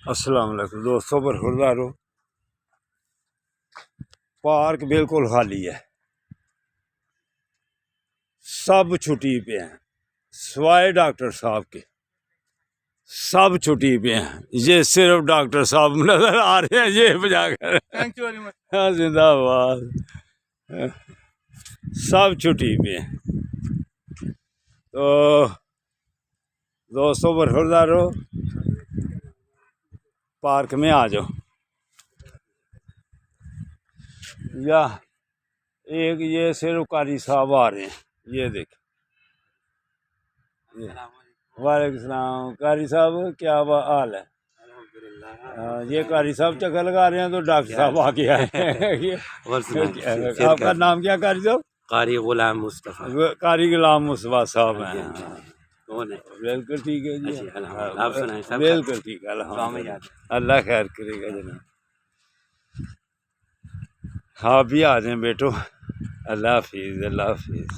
अस्सलाम वालेकुम दोस्तों, बरखुरदारो पार्क बिल्कुल खाली है, सब छुट्टी पे हैं सिवाय डॉक्टर साहब के। सब छुट्टी पे हैं, ये सिर्फ डॉक्टर साहब नजर आ रहे हैं ये बजाकर। हाँ, जिंदाबाद। सब छुट्टी पे हैं। तो दोस्तों बरखुरदारो पार्क में आ जाओ। या एक ये सिर्फ कारी साहब आ रहे हैं, ये देख। वालेकुम सलाम कारी साहब, क्या हाल है? ये कारी साहब चक्कर लगा रहे हैं तो डॉक्टर साहब आके आए हैं। आपका नाम क्या कारी साहब? कारी गुलाम मुस्तफा। कारी गुलाम मुस्तफा साहब हैं। कौन है? बिल्कुल ठीक है जी, आप सुनाएं सब? बिल्कुल ठीक है, अल्हम्दुलिल्लाह। अल्लाह खैर करेगा जनाब। हाँ भी आ जाए बेटो। अल्लाह हाफिज़, अल्लाह हाफिज़।